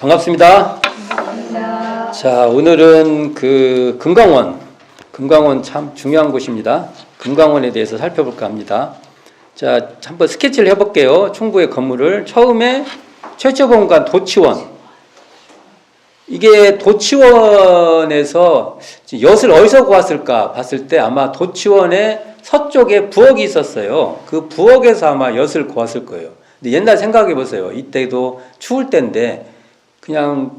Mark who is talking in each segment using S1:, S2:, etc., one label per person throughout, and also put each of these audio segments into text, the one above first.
S1: 반갑습니다.
S2: 감사합니다.
S1: 자, 오늘은 금강원 참 중요한 곳입니다. 금강원에 대해서 살펴볼까 합니다. 자, 한번 스케치를 해볼게요. 충북의 건물을. 처음에 최초본관 도치원. 이게 도치원에서 엿을 어디서 구했을까 봤을 때 아마 도치원의 서쪽에 부엌이 있었어요. 그 부엌에서 아마 엿을 구했을 거예요. 근데 옛날 생각해 보세요. 이때도 추울 때인데 그냥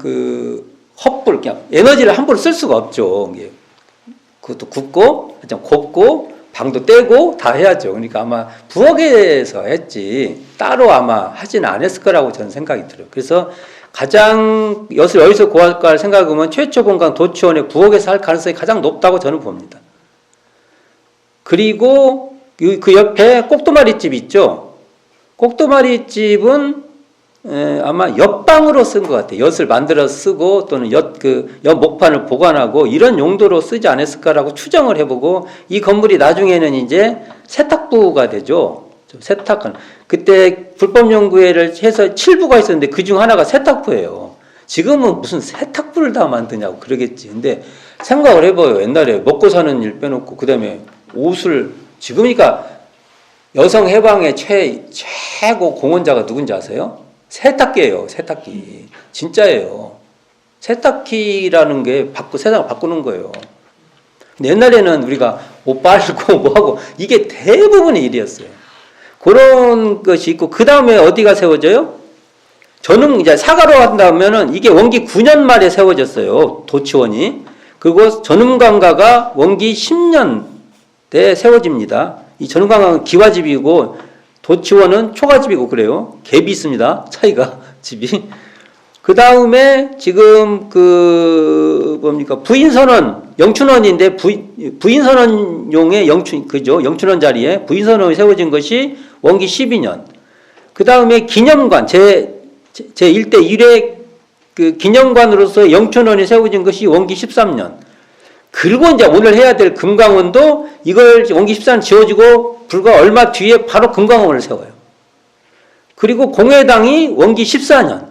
S1: 헛불, 그냥 에너지를 함부로 쓸 수가 없죠. 그것도 굽고, 곱고, 방도 떼고 다 해야죠. 그러니까 아마 부엌에서 했지 따로 아마 하지는 않았을 거라고 저는 생각이 들어요. 그래서 가장 엿을 어디서 구할까 생각하면 최초 본관 도치원의 부엌에서 할 가능성이 가장 높다고 저는 봅니다. 그리고 그 옆에 꼭두마리집 있죠. 꼭두마리집은 아마 엿방으로 쓴 것 같아요. 엿을 만들어 쓰고 또는 엿 목판을 보관하고 이런 용도로 쓰지 않았을까라고 추정을 해보고, 이 건물이 나중에는 이제 세탁부가 되죠. 세탁하는. 그때 불법연구회를 해서 7부가 있었는데 그중 하나가 세탁부예요. 지금은 무슨 세탁부를 다 만드냐고 그러겠지. 근데 생각을 해봐요. 옛날에 먹고 사는 일 빼놓고 그 다음에 옷을, 지금이니까 여성 해방의 최고 공헌자가 누군지 아세요? 세탁기예요. 세탁기. 진짜예요. 세탁기라는 게 세상을 바꾸는 거예요. 근데 옛날에는 우리가 옷 빨고 뭐하고 이게 대부분의 일이었어요. 그런 것이 있고, 그 다음에 어디가 세워져요? 저는 이제 사가로 한다면은 이게 원기 9년 말에 세워졌어요. 도치원이. 그리고 전음관가가 원기 10년대에 세워집니다. 이 전음관가는 기와집이고 도치원은 초가집이고 그래요. 갭이 있습니다. 차이가, 집이. 그 다음에 지금 부인선원, 영춘원인데 부인선원용의 영춘원 자리에 부인선원이 세워진 것이 원기 12년. 그 다음에 기념관, 제1대 1회 기념관으로서 영춘원이 세워진 것이 원기 13년. 그리고 이제 오늘 해야 될 금강원도 이걸 원기 14년 지어지고 불과 얼마 뒤에 바로 금강원을 세워요. 그리고 공회당이 원기 14년.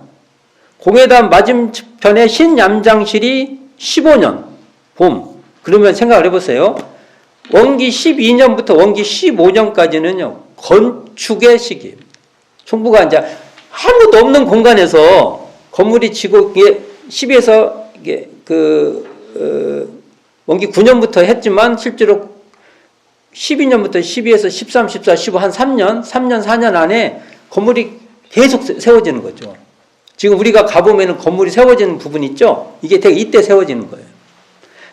S1: 공회당 맞은편에 신얌장실이 15년. 봄. 그러면 생각을 해보세요. 원기 12년부터 원기 15년까지는요, 건축의 시기. 총부가 이제 아무도 없는 공간에서 건물이 지고, 이게 10에서, 원기 9년부터 했지만 실제로 12년부터 12에서 13, 14, 15 한 3년, 4년 안에 건물이 계속 세워지는 거죠. 지금 우리가 가보면 건물이 세워지는 부분 있죠? 이게 되게 이때 세워지는 거예요.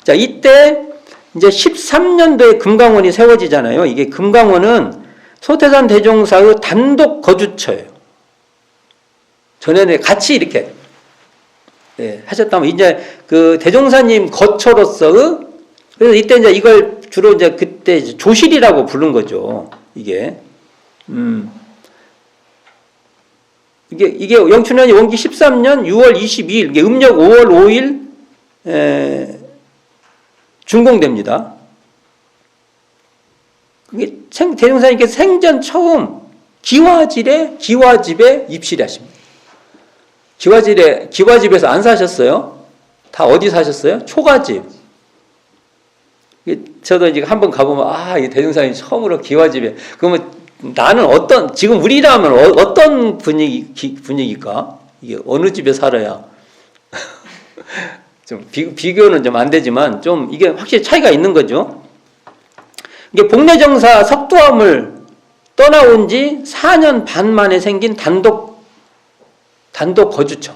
S1: 자, 이때 이제 13년도에 금강원이 세워지잖아요. 이게 금강원은 소태산 대종사의 단독 거주처예요. 전에는 같이 이렇게 하셨다면 이제 대종사님 거처로서, 그래서 이때 이제 이걸 주로 이제 그때 조실이라고 부른 거죠. 이게 영춘원이 원기 13년 6월 22일, 이게 음력 5월 5일 준공됩니다. 이게 대종사님께서 생전 처음 기와집에 입실이 하십니다. 기와집에서 안 사셨어요? 다 어디 사셨어요? 초가집. 저도 이제 한번 가보면, 이 대종사님 처음으로 기와집에. 그러면 나는 지금 우리라면 어떤 분위기일까? 이게 어느 집에 살아야. 좀 비교는 좀 안 되지만, 좀 이게 확실히 차이가 있는 거죠. 이게 복례정사 석두암을 떠나온 지 4년 반 만에 생긴 단독 거주처.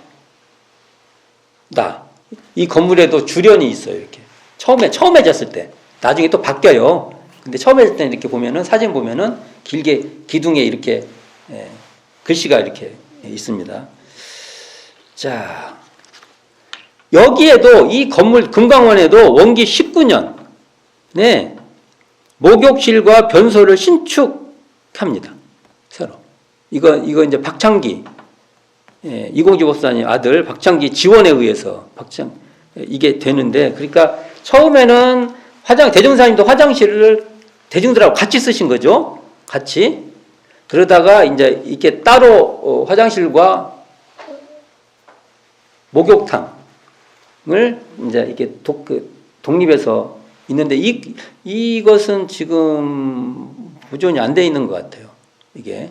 S1: 이 건물에도 주련이 있어요, 이렇게. 처음에 졌을 때. 나중에 또 바뀌어요. 근데 처음에 졌을 때 이렇게 보면은, 사진 보면은 길게 기둥에 이렇게, 글씨가 이렇게 있습니다. 자. 여기에도 이 건물, 금강원에도 원기 19년, 목욕실과 변소를 신축합니다. 새로. 이거 이제 박창기, 이공지 법사님 아들 박창기 지원에 의해서 이게 되는데, 그러니까 처음에는 대종사님도 화장실을 대중들하고 같이 쓰신 거죠. 같이. 그러다가 이제 이렇게 따로 화장실과 목욕탕을 이제 이게 독립해서 있는데 이것은 지금 보존이 안 돼 있는 것 같아요. 이게.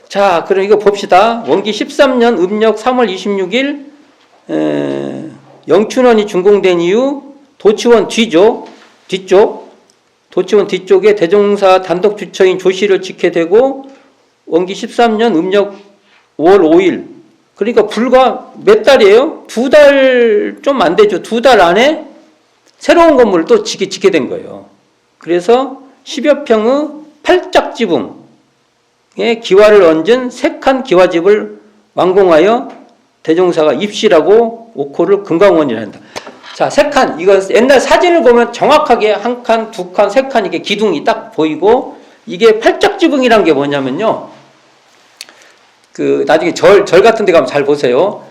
S1: 자, 그럼 이거 봅시다. 원기 13년 음력 3월 26일 영춘원이 준공된 이후 도치원 뒤쪽 도치원 뒤쪽에 대종사 단독 주처인 조씨를 짓게 되고 원기 13년 음력 5월 5일 그러니까 불과 몇 달이에요? 2달 좀 안 되죠. 2달 안에 새로운 건물을 또 짓게 된 거예요. 그래서 10여 평의 팔짝 지붕에 기와를 얹은 3칸 기와집을 완공하여 대종사가 입실하고 옥호를 금강원이라 한다. 자, 3칸. 이거 옛날 사진을 보면 정확하게 1칸, 2칸, 3칸 이게 기둥이 딱 보이고 이게 팔짝 지붕이란 게 뭐냐면요. 나중에 절 같은 데 가면 잘 보세요.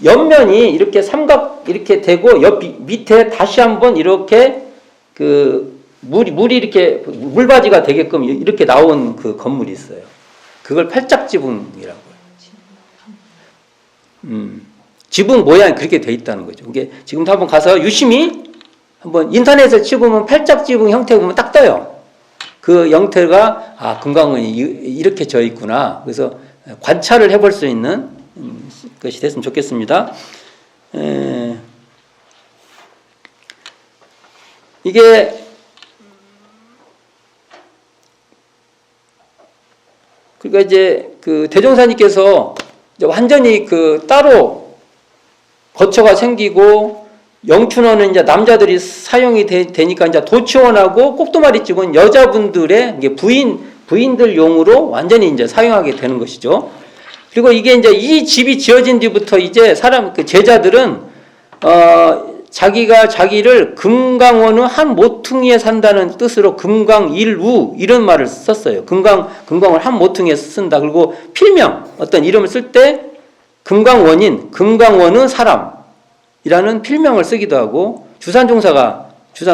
S1: 옆면이 이렇게 삼각 이렇게 되고 옆 밑에 다시 한번 이렇게 물이 이렇게 물바지가 되게끔 이렇게 나온 그 건물이 있어요. 그걸 팔짝지붕이라고 해요. 지붕 모양이 그렇게 돼 있다는 거죠. 이게 지금도 한번 가서 유심히 한번 인터넷에 치보면 팔짝지붕 형태 보면 딱 떠요. 그 형태가 금강원이 이렇게 져 있구나. 그래서 관찰을 해볼 수 있는 것이 됐으면 좋겠습니다. 이게 그러니까 이제 대종사님께서 이제 완전히 따로 거처가 생기고 영춘원은 이제 남자들이 사용이 되니까 이제 도치원하고 꼭두마리집은 여자분들의 이게 부인들용으로 완전히 이제 사용하게 되는 것이죠. 그리고 이게 이제 이 집이 지어진 뒤부터 이제 제자들은 자기를 금강원의 한 모퉁이에 산다는 뜻으로 금강일우 이런 말을 썼어요. 금강을 한 모퉁이에 쓴다. 그리고 필명 어떤 이름을 쓸 때 금강원인 금강원의 사람이라는 필명을 쓰기도 하고 주산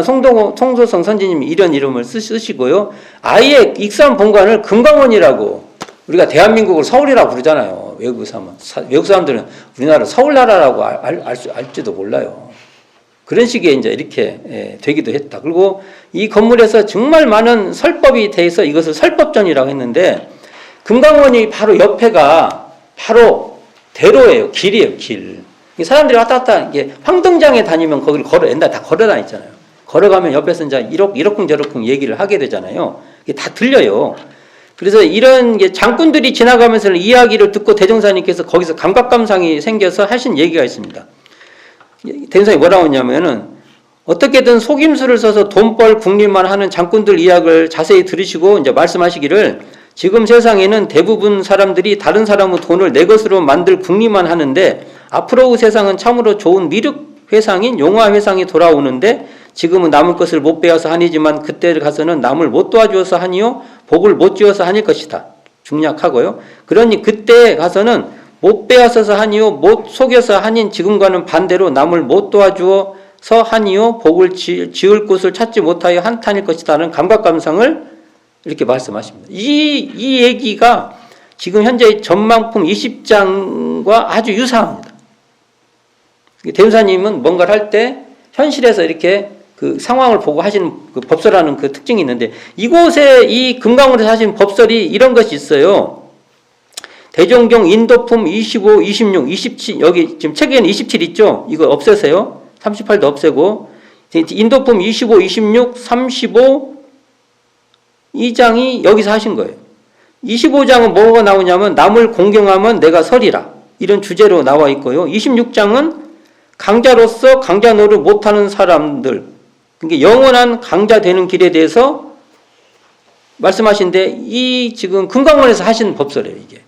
S1: 송도성 선지님이 이런 이름을 쓰시고요. 아예 익산 본관을 금강원이라고 우리가 대한민국을 서울이라고 부르잖아요. 외국 사람들은 우리나라 서울나라라고 알지도 몰라요. 그런 식의 이제 이렇게 되기도 했다. 그리고 이 건물에서 정말 많은 설법이 돼서 이것을 설법전이라고 했는데 금강원이 바로 옆에가 바로 대로예요. 길이에요. 길. 사람들이 왔다 갔다 이게 황등장에 다니면 거기를 옛날 다 걸어 다녔잖아요. 걸어가면 옆에서 이제 이러쿵저러쿵 얘기를 하게 되잖아요. 이게 다 들려요. 그래서 이런 장군들이 지나가면서 이야기를 듣고 대종사님께서 거기서 감각감상이 생겨서 하신 얘기가 있습니다. 대종사님이 뭐라고 했냐면은 어떻게든 속임수를 써서 돈벌 국리만 하는 장군들 이야기를 자세히 들으시고 이제 말씀하시기를 지금 세상에는 대부분 사람들이 다른 사람의 돈을 내 것으로 만들 국리만 하는데 앞으로의 세상은 참으로 좋은 미륵 회상인 용화 회상이 돌아오는데 지금은 남의 것을 못 빼앗아 하니지만 그때 가서는 남을 못 도와주어서 하니요 복을 못 지어서 하닐 것이다. 중략하고요. 그러니 그때 가서는 못 빼앗아서 하니요 못 속여서 하닌 지금과는 반대로 남을 못 도와주어서 하니요 복을 지을 곳을 찾지 못하여 한탄일 것이다는 감각감상을 이렇게 말씀하십니다. 이 얘기가 지금 현재 전망품 20장과 아주 유사합니다. 대종사님은 뭔가를 할 때 현실에서 이렇게 상황을 보고 하시는 법설하는 특징이 있는데 이곳에 이 금강원에서 하신 법설이 이런 것이 있어요. 대종경 인도품 25, 26, 27 여기 지금 책에는 27 있죠. 이거 없애세요. 38도 없애고 인도품 25, 26, 35 이 장이 여기서 하신 거예요. 25장은 뭐가 나오냐면 남을 공경하면 내가 설이라 이런 주제로 나와 있고요. 26장은 강자로서 강자 노릇 못하는 사람들 그러니까 영원한 강자 되는 길에 대해서 말씀하신데 이 지금 금강원에서 하신 법설이에요. 이게.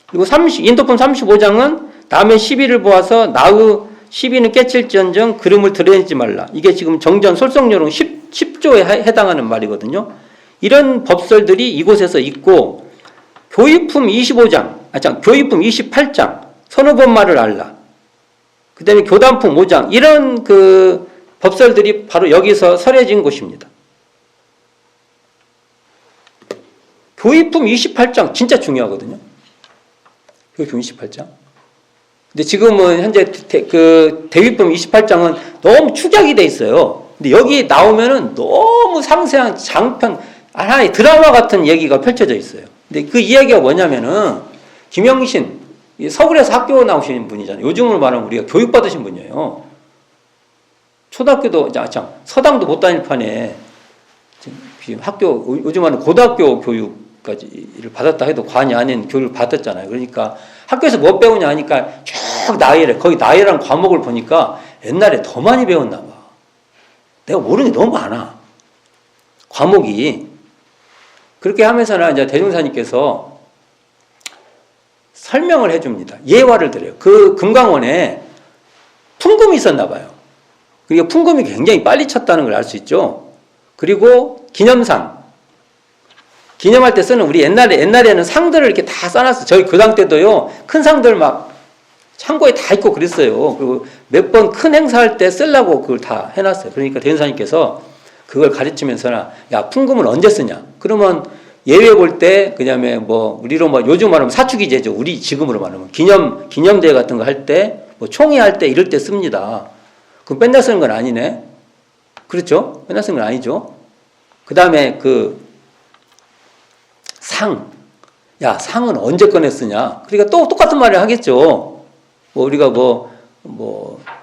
S1: 그리고 인도품 35장은 남의 시비를 보아서 나의 시비는 깨칠지언정 그름을 드러내지 말라. 이게 지금 정전 솔성요령 10조에 해당하는 말이거든요. 이런 법설들이 이곳에서 있고 교의품 25장, 교의품 28장 선후본말을 알라. 그 다음에 교단품 5장 이런 법설들이 바로 여기서 설해진 곳입니다. 교의품 28장 진짜 중요하거든요. 교의품 28장. 근데 지금은 현재 그 대위법 28장은 너무 축약이 돼 있어요. 근데 여기 나오면은 너무 상세한 장편, 하나의 드라마 같은 얘기가 펼쳐져 있어요. 근데 그 이야기가 뭐냐면은 김영신, 서울에서 학교 나오신 분이잖아요. 요즘으로 말하면 우리가 교육받으신 분이에요. 초등학교도, 서당도 못 다닐 판에 지금 학교, 요즘 말하는 고등학교 교육까지를 받았다 해도 관이 아닌 교육을 받았잖아요. 그러니까 학교에서 뭐 배우냐 하니까 쭉 나이래. 거기 나이라는 과목을 보니까 옛날에 더 많이 배웠나 봐. 내가 모르는 게 너무 많아. 과목이. 그렇게 하면서는 이제 대종사님께서 설명을 해줍니다. 예화를 드려요. 그 금강원에 풍금이 있었나 봐요. 그리고 풍금이 굉장히 빨리 쳤다는 걸 알 수 있죠. 그리고 기념상. 기념할 때 쓰는 우리 옛날에는 상들을 이렇게 다 써놨어요. 저희 교당 때도요, 큰 상들 막 창고에 다 있고 그랬어요. 그리고 몇 번 큰 행사할 때 쓰려고 그걸 다 해놨어요. 그러니까 대전사님께서 그걸 가르치면서나, 야, 풍금을 언제 쓰냐? 그러면 예외 볼 때, 그다음에 뭐, 우리로 뭐, 요즘 말하면 사축이제죠. 우리 지금으로 말하면. 기념대회 같은 거 할 때, 뭐, 총회할 때 이럴 때 씁니다. 그럼 맨날 쓰는 건 아니네? 그렇죠? 맨날 쓰는 건 아니죠? 그 다음에 상. 야, 상은 언제 꺼내 쓰냐? 그러니까 또 똑같은 말을 하겠죠. 뭐, 우리가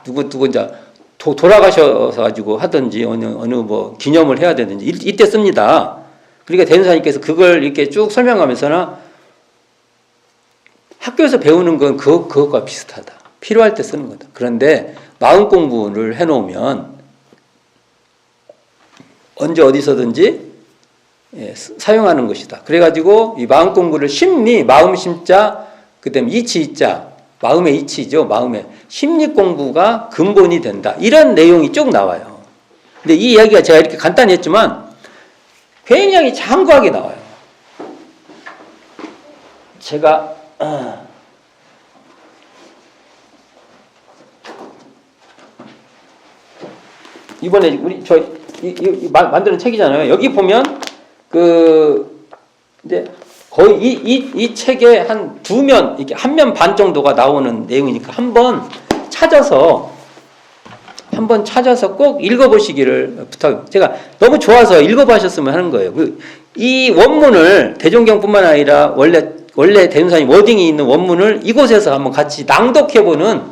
S1: 누구 이제 돌아가셔서 가지고 하든지, 어느 뭐, 기념을 해야 되든지, 이때 씁니다. 그러니까 대전사님께서 그걸 이렇게 쭉 설명하면서나 학교에서 배우는 건 그것과 비슷하다. 필요할 때 쓰는 거다. 그런데 마음 공부를 해놓으면 언제 어디서든지 사용하는 것이다. 그래가지고 이 마음 공부를 심리, 마음 심자, 그 다음에 이치 이자, 마음의 이치죠. 마음의 심리 공부가 근본이 된다. 이런 내용이 쭉 나와요. 근데 이 이야기가 제가 이렇게 간단히 했지만 굉장히 장구하게 나와요. 제가 이번에 만드는 책이잖아요. 여기 보면 이제 거의 이 책에 한 2면, 이렇게 한 면 반 정도가 나오는 내용이니까 한번 찾아서 꼭 읽어보시기를 부탁합니다. 제가 너무 좋아서 읽어보셨으면 하는 거예요. 이 원문을 대종경뿐만 아니라 원래 대종사님 워딩이 있는 원문을 이곳에서 한번 같이 낭독해보는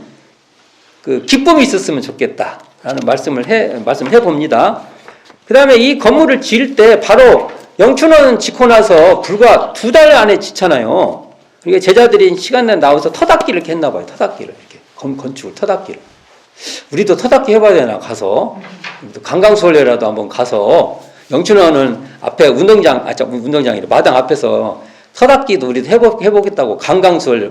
S1: 그 기쁨이 있었으면 좋겠다라는 말씀을 해봅니다. 그 다음에 이 건물을 지을 때 바로 영춘원 짓고 나서 불과 2달 안에 짓잖아요. 그러니까 제자들이 시간 내에 나와서 터닦기를 이렇게 했나 봐요. 터닦기를 이렇게 건축을 터닦기를. 우리도 터닦기 해봐야 되나 가서 강강수월래라도 한번 가서 영춘원은 앞에 운동장이래 마당 앞에서 터닦기도 우리도 해보겠다고 강강수월래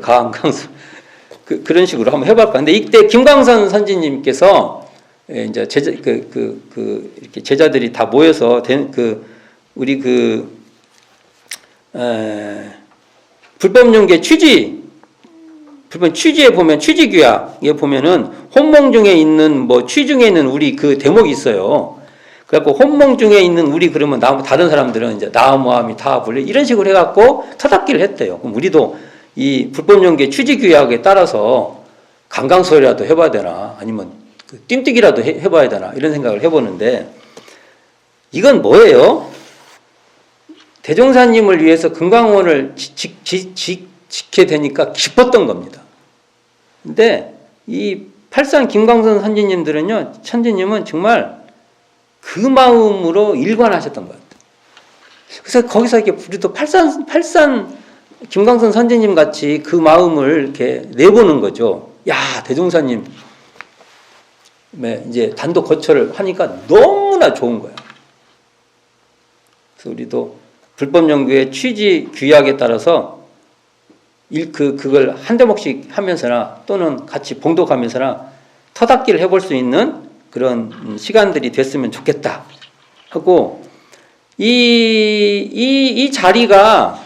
S1: 그런 식으로 한번 해볼까. 근데 이때 김광선 선지님께서 이제 이렇게 제자들이 다 모여서 우리 불법용계 취지에 보면 취지규약에 보면은 혼몽 중에 있는 취 중에 있는 우리 그 대목이 있어요. 그래갖고 혼몽 중에 있는 우리 그러면 다른 사람들은 이제 나무함이 다불리 이런 식으로 해갖고 터닫기를 했대요. 그럼 우리도 이 불법용계 취지규약에 따라서 강강소리라도 해봐야 되나 아니면 뜀뛰기라도 해봐야 되나 이런 생각을 해보는데 이건 뭐예요? 대종사님을 위해서 금강원을 짓게 되니까 기뻤던 겁니다. 근데 이 팔산 김광선 선지님은 정말 그 마음으로 일관하셨던 것 같아요. 그래서 거기서 이렇게 우리도 팔산 김광선 선지님 같이 그 마음을 이렇게 내보는 거죠. 야, 대종사님 이제 단독 거처를 하니까 너무나 좋은 거예요. 그래서 우리도 불법연구의 취지 규약에 따라서 그걸 한 대목씩 하면서나 또는 같이 봉독하면서나 터닫기를 해볼 수 있는 그런 시간들이 됐으면 좋겠다 하고 이 자리가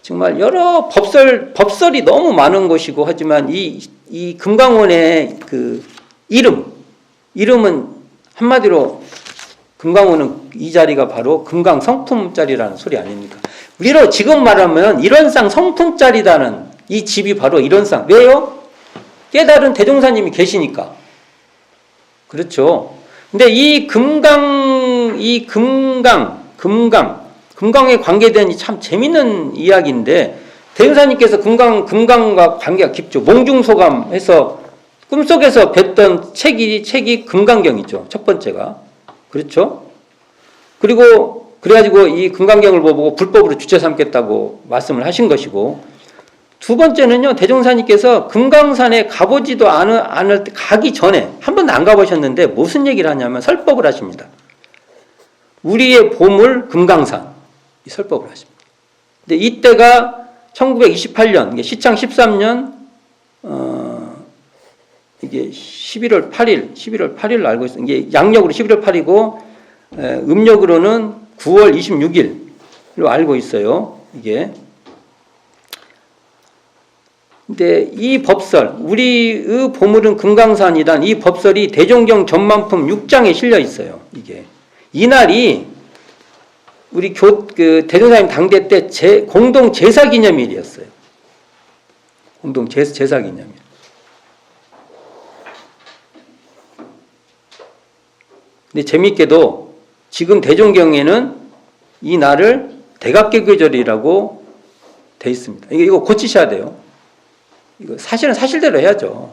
S1: 정말 여러 법설이 너무 많은 곳이고 하지만 이 금강원의 그 이름은 한마디로 금강원은 이 자리가 바로 금강 성품자리라는 소리 아닙니까? 우리로 지금 말하면 일원상 성품자리다는 이 집이 바로 일원상. 왜요? 깨달은 대종사님이 계시니까. 그렇죠. 근데 이 금강에 관계된 참 재밌는 이야기인데, 대종사님께서 금강과 관계가 깊죠. 몽중소감해서 꿈속에서 뵀던 책이 금강경이죠. 첫 번째가. 그렇죠? 그래가지고 이 금강경을 보고 불법으로 주체 삼겠다고 말씀을 하신 것이고, 두 번째는요, 대종사님께서 금강산에 가보지도 않을 때, 가기 전에, 한 번도 안 가보셨는데 무슨 얘기를 하냐면 설법을 하십니다. 우리의 보물 금강산. 이 설법을 하십니다. 근데 이때가 1928년, 시창 13년, 이게 11월 8일 알고 있어요. 이게 양력으로 11월 8일이고, 음력으로는 9월 26일로 알고 있어요. 이게. 근데 이 법설, 우리의 보물은 금강산이란 이 법설이 대종경 전만품 6장에 실려 있어요. 이게. 이날이 우리 대종사님 당대 때 공동 제사 기념일이었어요. 공동 제사 기념일. 근데 재밌게도 지금 대종경에는 이 날을 대각개교절이라고 돼 있습니다. 이거 고치셔야 돼요. 이거 사실은 사실대로 해야죠.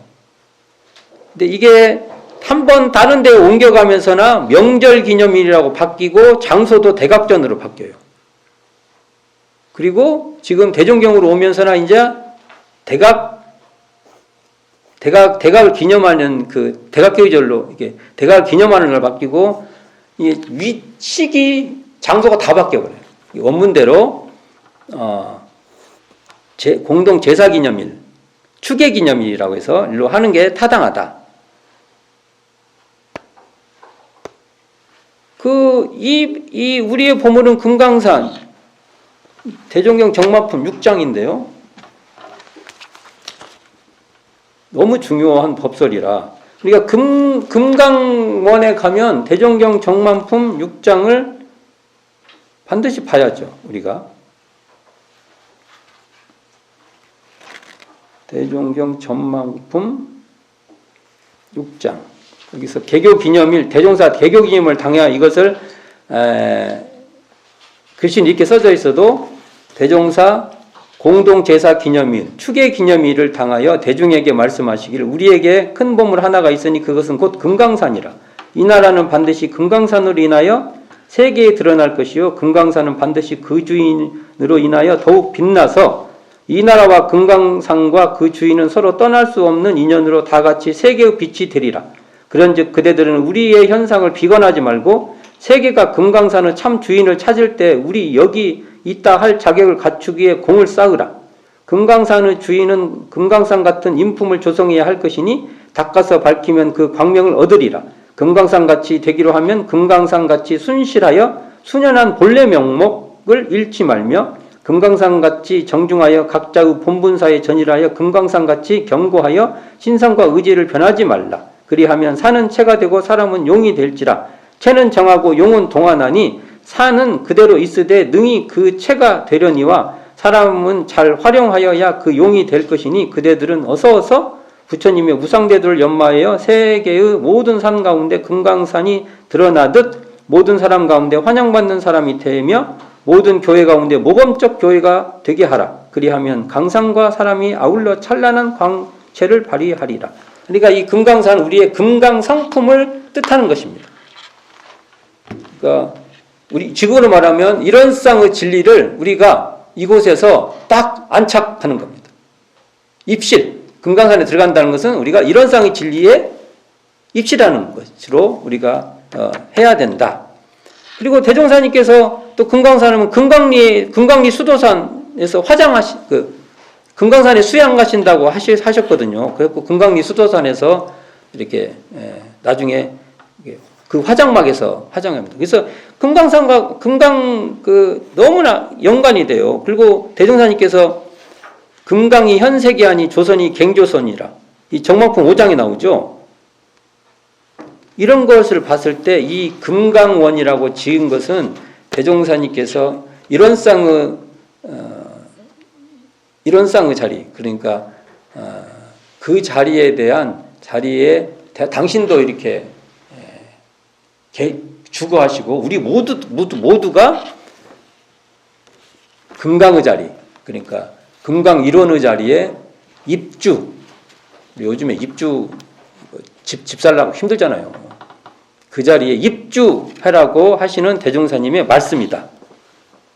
S1: 근데 이게 한번 다른 데 옮겨가면서나 명절 기념일이라고 바뀌고 장소도 대각전으로 바뀌어요. 그리고 지금 대종경으로 오면서나 이제 대각을 기념하는 그 대각계절로 이게 대각을 기념하는 걸 바뀌고, 이 시기 장소가 다 바뀌어버려요. 원문대로 공동 제사 기념일, 추계 기념일이라고 해서 일로 하는 게 타당하다. 우리의 보물은 금강산, 대종경 정마품 6장인데요. 너무 중요한 법설이라. 우리가 금강원에 가면 대종경 정만품 6장을 반드시 봐야죠. 우리가. 대종경 전만품 6장. 여기서 개교기념일, 대종사 개교기념을 당해야 이것을 글씨 이렇게 써져 있어도 대종사 공동제사 기념일, 추계 기념일을 당하여 대중에게 말씀하시기를 우리에게 큰 보물 하나가 있으니 그것은 곧 금강산이라. 이 나라는 반드시 금강산으로 인하여 세계에 드러날 것이요 금강산은 반드시 그 주인으로 인하여 더욱 빛나서 이 나라와 금강산과 그 주인은 서로 떠날 수 없는 인연으로 다 같이 세계의 빛이 되리라. 그런즉 그대들은 우리의 현상을 비관하지 말고 세계가 금강산의 참 주인을 찾을 때 우리 여기 있다 할 자격을 갖추기에 공을 쌓으라. 금강산의 주인은 금강산 같은 인품을 조성해야 할 것이니 닦아서 밝히면 그 광명을 얻으리라. 금강산같이 되기로 하면 금강산같이 순실하여 순연한 본래 명목을 잃지 말며 금강산같이 정중하여 각자의 본분사에 전일하여 금강산같이 견고하여 신성과 의지를 변하지 말라. 그리하면 산은 채가 되고 사람은 용이 될지라. 채는 정하고 용은 동하나니 산은 그대로 있으되 능히 그 채가 되려니와 사람은 잘 활용하여야 그 용이 될 것이니 그대들은 어서 부처님의 우상대도를 연마하여 세계의 모든 산 가운데 금강산이 드러나듯 모든 사람 가운데 환영받는 사람이 되며 모든 교회 가운데 모범적 교회가 되게 하라. 그리하면 강산과 사람이 아울러 찬란한 광채를 발휘하리라. 그러니까 이 금강산 우리의 금강성품을 뜻하는 것입니다. 그러니까 우리 지구로 말하면 이런 쌍의 진리를 우리가 이곳에서 딱 안착하는 겁니다. 입실, 금강산에 들어간다는 것은 우리가 이런 쌍의 진리에 입실하는 것으로 우리가 해야 된다. 그리고 대종사님께서 또 금강산은 금강리 수도산에서 금강산에 수양 가신다고 하셨거든요. 그래서 금강리 수도산에서 이렇게 나중에 그 화장막에서 화장합니다. 그래서 금강산과 너무나 연관이 돼요. 그리고 대종사님께서 금강이 현세기 아니 조선이 갱조선이라 이 정마품 5장에 나오죠. 이런 것을 봤을 때 이 금강원이라고 지은 것은 대종사님께서 이런 쌍의 자리, 그러니까 그 자리에 대한 당신도 이렇게 주거하시고 우리 모두가 금강의 자리, 그러니까 금강 일원의 자리에 입주, 요즘에 입주 집 살라고 힘들잖아요. 그 자리에 입주하라고 하시는 대종사님의 말씀이다.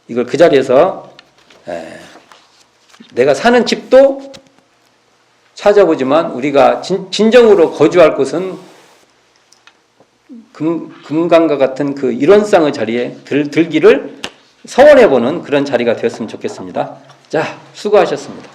S1: 이걸 그 자리에서 내가 사는 집도 찾아보지만 우리가 진정으로 거주할 곳은 금강과 같은 그 일원상의 자리에 들기를 서원해보는 그런 자리가 되었으면 좋겠습니다. 자, 수고하셨습니다.